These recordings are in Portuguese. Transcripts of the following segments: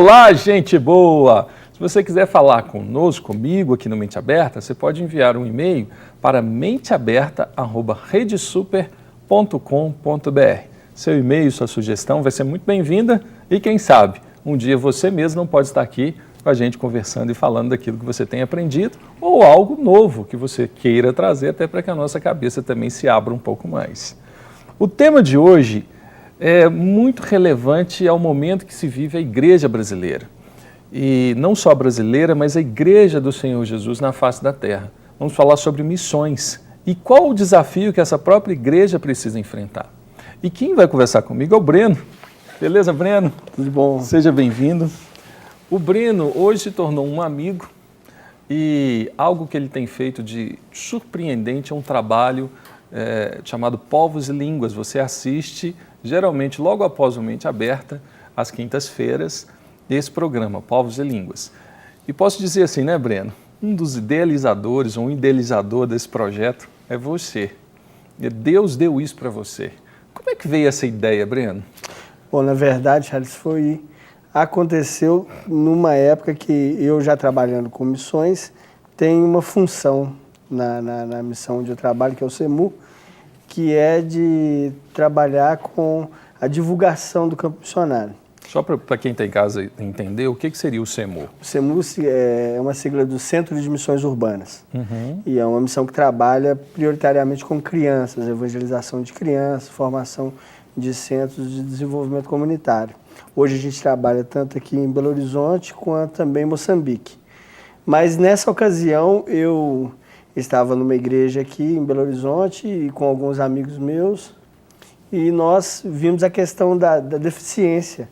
Olá, gente boa! Se você quiser falar comigo aqui no Mente Aberta, você pode enviar um e-mail para menteaberta@redesuper.com.br. Seu e-mail, sua sugestão vai ser muito bem-vinda e quem sabe, um dia você mesmo não pode estar aqui com a gente conversando e falando daquilo que você tem aprendido ou algo novo que você queira trazer até para que a nossa cabeça também se abra um pouco mais. O tema de hoje é muito relevante ao momento que se vive a igreja brasileira. E não só a brasileira, mas a igreja do Senhor Jesus na face da terra. Vamos falar sobre missões e qual o desafio que essa própria igreja precisa enfrentar. E quem vai conversar comigo é o Breno. Beleza, Breno? Tudo bom? Seja bem-vindo. O Breno hoje se tornou um amigo e algo que ele tem feito de surpreendente é um trabalho chamado Povos e Línguas. Você assiste, geralmente logo após o Mente Aberta, às quintas-feiras, esse programa, Povos e Línguas. E posso dizer assim, né, Breno? Um dos idealizadores, ou um idealizador desse projeto é você. E Deus deu isso para você. Como é que veio essa ideia, Breno? Bom, na verdade, Charles, aconteceu numa época que eu já trabalhando com missões, tenho uma função na missão onde eu trabalho, que é o CEMU, que é de trabalhar com a divulgação do campo missionário. Só para quem está em casa entender, o que seria o CEMU? O CEMU é uma sigla do Centro de Missões Urbanas. E é uma missão que trabalha prioritariamente com crianças, evangelização de crianças, formação de centros de desenvolvimento comunitário. Hoje a gente trabalha tanto aqui em Belo Horizonte quanto também em Moçambique. Mas nessa ocasião eu estava numa igreja aqui em Belo Horizonte e com alguns amigos meus e nós vimos a questão da deficiência,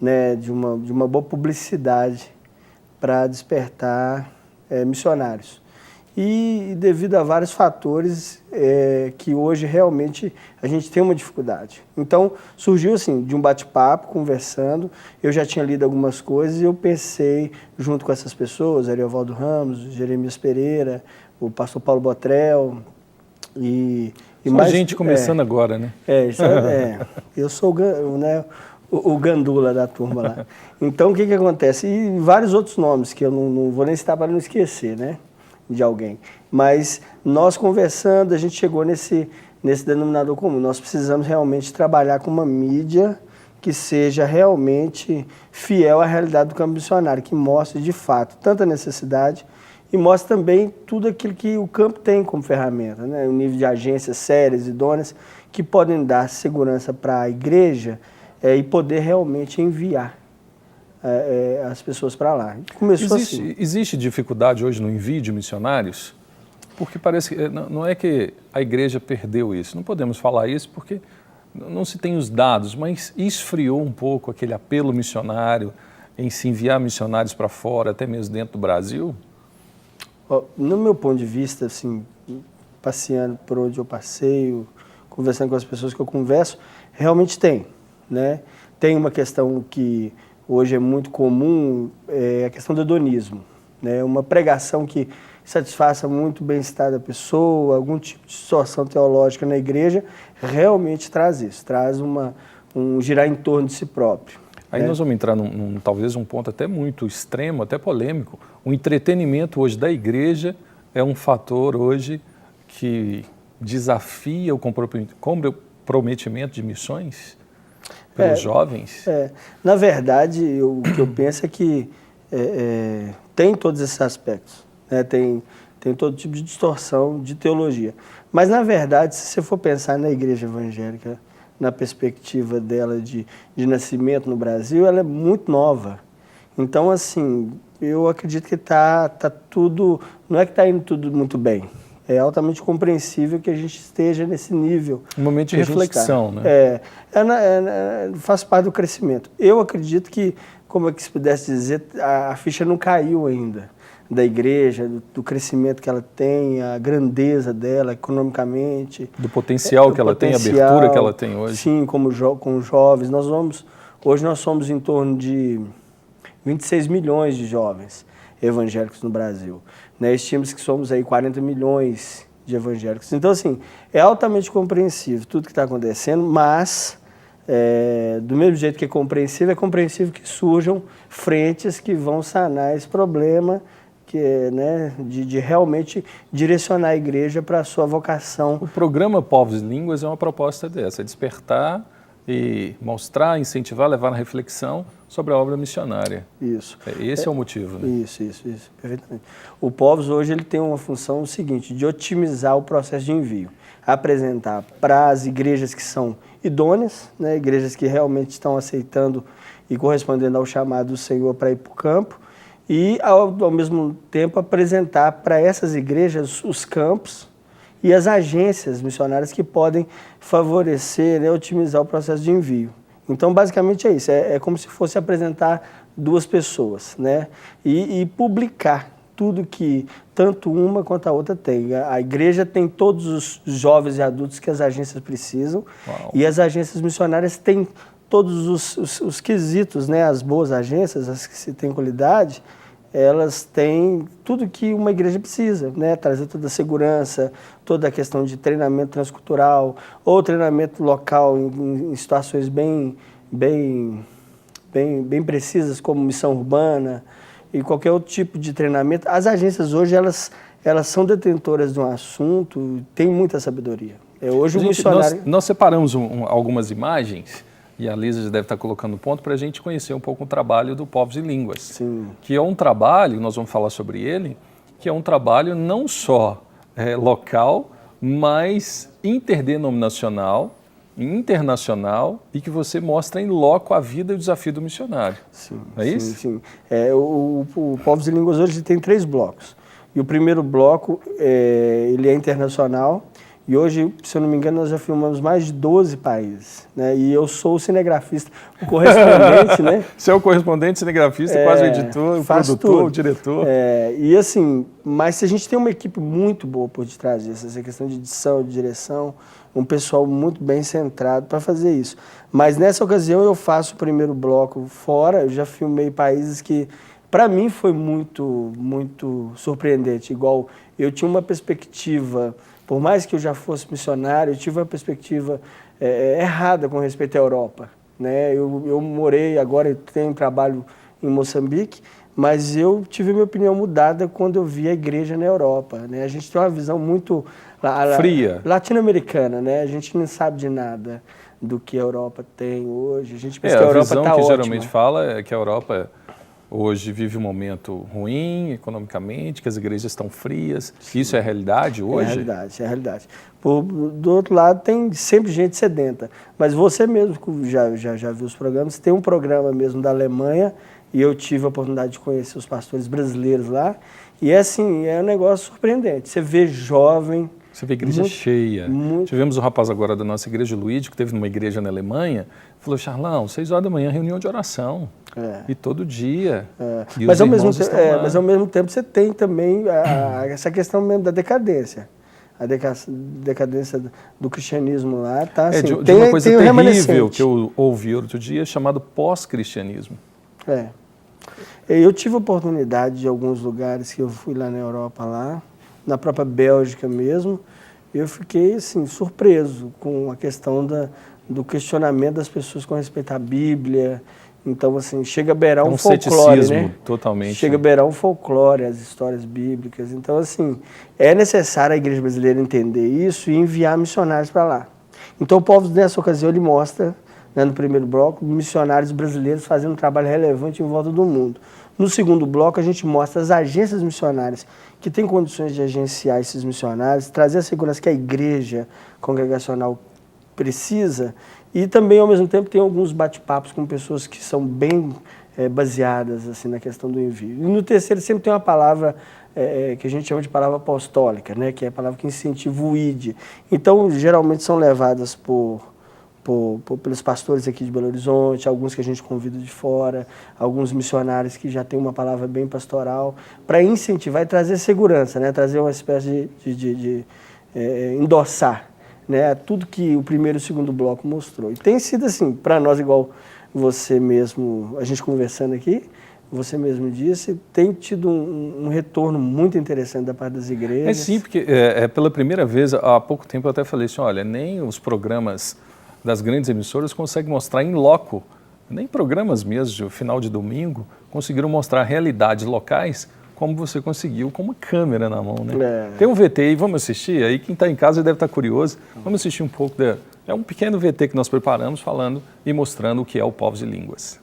né, de uma boa publicidade para despertar missionários. E devido a vários fatores que hoje realmente a gente tem uma dificuldade. Então surgiu assim, de um bate-papo, conversando, eu já tinha lido algumas coisas e eu pensei, junto com essas pessoas, Ariovaldo Ramos, Jeremias Pereira, o pastor Paulo Botrel e mais gente começando agora, né? Eu sou o gandula da turma lá. Então o que acontece? E vários outros nomes que eu não vou nem citar para não esquecer, né? De alguém. Mas nós conversando, a gente chegou nesse denominador comum. Nós precisamos realmente trabalhar com uma mídia que seja realmente fiel à realidade do campo missionário, que mostre de fato tanta necessidade e mostre também tudo aquilo que o campo tem como ferramenta, né? O nível de agências sérias, idôneas, que podem dar segurança para a igreja e poder realmente enviar as pessoas para lá. Começou assim. Existe dificuldade hoje no envio de missionários? Porque parece que não é que a igreja perdeu isso. Não podemos falar isso porque não se tem os dados, mas esfriou um pouco aquele apelo missionário em se enviar missionários para fora, até mesmo dentro do Brasil? No meu ponto de vista, assim, passeando por onde eu passeio, conversando com as pessoas que eu converso, realmente tem, né? Tem uma questão que hoje é muito comum, a questão do hedonismo, né? Uma pregação que satisfaça muito o bem-estar da pessoa, algum tipo de distorção teológica na igreja, realmente traz isso, traz um girar em torno de si próprio. Aí nós vamos entrar talvez um ponto até muito extremo, até polêmico. O entretenimento hoje da igreja é um fator hoje que desafia o comprometimento de missões pelos jovens? Na verdade, o que eu penso é que tem todos esses aspectos, né? Tem todo tipo de distorção de teologia. Mas, na verdade, se você for pensar na igreja evangélica, na perspectiva dela de nascimento no Brasil, ela é muito nova. Então, assim, eu acredito que tá tudo... Não é que está indo tudo muito bem. É altamente compreensível que a gente esteja nesse nível. Um momento de reflexão, né? Faz parte do crescimento. Eu acredito que, como é que se pudesse dizer, a ficha não caiu ainda da igreja, do crescimento que ela tem, a grandeza dela economicamente. Do potencial que ela tem, a abertura que ela tem hoje. Sim, com os jovens. Hoje nós somos em torno de 26 milhões de jovens evangélicos no Brasil. Né? Estima-se que somos aí 40 milhões de evangélicos. Então, assim, é altamente compreensível tudo que está acontecendo, mas do mesmo jeito que é compreensível que surjam frentes que vão sanar esse problema, que é, né, de realmente direcionar a igreja para a sua vocação. O programa Povos e Línguas é uma proposta dessa, é despertar e mostrar, incentivar, levar na reflexão sobre a obra missionária. Isso. Esse é o motivo, né? Isso, perfeitamente. O Povos hoje ele tem uma função seguinte, de otimizar o processo de envio, apresentar para as igrejas que são idôneas, né, igrejas que realmente estão aceitando e correspondendo ao chamado do Senhor para ir para o campo, e, ao mesmo tempo, apresentar para essas igrejas os campos e as agências missionárias que podem favorecer, né, otimizar o processo de envio. Então, basicamente é isso, é como se fosse apresentar duas pessoas, né, e publicar tudo que tanto uma quanto a outra tem. A igreja tem todos os jovens e adultos que as agências precisam. Uau. E as agências missionárias têm todos os quesitos, né, as boas agências, as que se têm qualidade, elas têm tudo que uma igreja precisa, né? Trazer toda a segurança, toda a questão de treinamento transcultural ou treinamento local em situações bem precisas, como missão urbana e qualquer outro tipo de treinamento. As agências hoje, elas são detentoras de um assunto, têm muita sabedoria. Hoje o missionário... Nós separamos algumas imagens, e a Lisa já deve estar colocando ponto, para a gente conhecer um pouco o trabalho do Povos e Línguas. Sim. Que é um trabalho, nós vamos falar sobre ele, que é um trabalho não só local, mas interdenominacional, internacional, e que você mostra em loco a vida e o desafio do missionário. Sim, é isso? Sim. O Povos e Línguas hoje tem 3 blocos. E o primeiro bloco, ele é internacional. E hoje, se eu não me engano, nós já filmamos mais de 12 países, né? E eu sou o cinegrafista, o correspondente, né? Você é o correspondente, cinegrafista, quase o editor, o produtor, tudo. O diretor. E assim, mas a gente tem uma equipe muito boa por detrás disso, essa questão de edição, de direção, um pessoal muito bem centrado para fazer isso. Mas nessa ocasião eu faço o primeiro bloco fora, eu já filmei países que, para mim, foi muito, muito surpreendente. Igual, eu tinha uma perspectiva... Por mais que eu já fosse missionário, eu tive uma perspectiva errada com respeito à Europa, né? Eu morei, agora eu tenho trabalho em Moçambique, mas eu tive minha opinião mudada quando eu vi a igreja na Europa, né? A gente tem uma visão muito fria, latino-americana, né? A gente não sabe de nada do que a Europa tem hoje. A gente pensa que a Europa está ótima. A visão que geralmente fala é que a Europa hoje vive um momento ruim economicamente, que as igrejas estão frias. Sim. Isso é a realidade hoje? É a realidade. Do outro lado, tem sempre gente sedenta. Mas você mesmo, já viu os programas, tem um programa mesmo da Alemanha, e eu tive a oportunidade de conhecer os pastores brasileiros lá, e assim, é um negócio surpreendente. Você vê jovem... Você vê igreja cheia. Tivemos um rapaz agora da nossa igreja, Luiz, que teve numa igreja na Alemanha, falou, Charlão, 6 horas da manhã, reunião de oração. E todo dia. E mas, ao mesmo tempo você tem também essa questão mesmo da decadência. A decadência do cristianismo lá tá assim, de uma coisa terrível que eu ouvi outro dia, chamado pós-cristianismo. Eu tive oportunidade de alguns lugares que eu fui lá na Europa, lá, na própria Bélgica mesmo, eu fiquei assim, surpreso com a questão do questionamento das pessoas com respeito à Bíblia. Então, assim, chega a beirar um folclore, né? Totalmente. Chega a beirar um folclore, as histórias bíblicas. Então, assim, é necessário a igreja brasileira entender isso e enviar missionários para lá. Então, o Povos, nessa ocasião, ele mostra, né, no primeiro bloco, missionários brasileiros fazendo um trabalho relevante em volta do mundo. No segundo bloco, a gente mostra as agências missionárias que têm condições de agenciar esses missionários, trazer a segurança que a igreja congregacional precisa. E também, ao mesmo tempo, tem alguns bate-papos com pessoas que são bem baseadas assim, na questão do envio. E no terceiro, sempre tem uma palavra que a gente chama de palavra apostólica, né? Que é a palavra que incentiva o ID. Então, geralmente são levadas pelos pastores aqui de Belo Horizonte, alguns que a gente convida de fora, alguns missionários que já têm uma palavra bem pastoral, para incentivar e trazer segurança, né? Trazer uma espécie de endossar, né, tudo que o primeiro e o segundo bloco mostrou. E tem sido assim, para nós, igual você mesmo, a gente conversando aqui, você mesmo disse, tem tido um retorno muito interessante da parte das igrejas. Sim, porque pela primeira vez, há pouco tempo eu até falei assim, olha, nem os programas das grandes emissoras conseguem mostrar em loco, nem programas mesmo, de final de domingo, conseguiram mostrar realidades locais como você conseguiu com uma câmera na mão, né? Tem um VT aí, vamos assistir? Aí quem está em casa deve estar curioso. Vamos assistir um pouco. É um pequeno VT que nós preparamos falando e mostrando o que é o Povos e Línguas.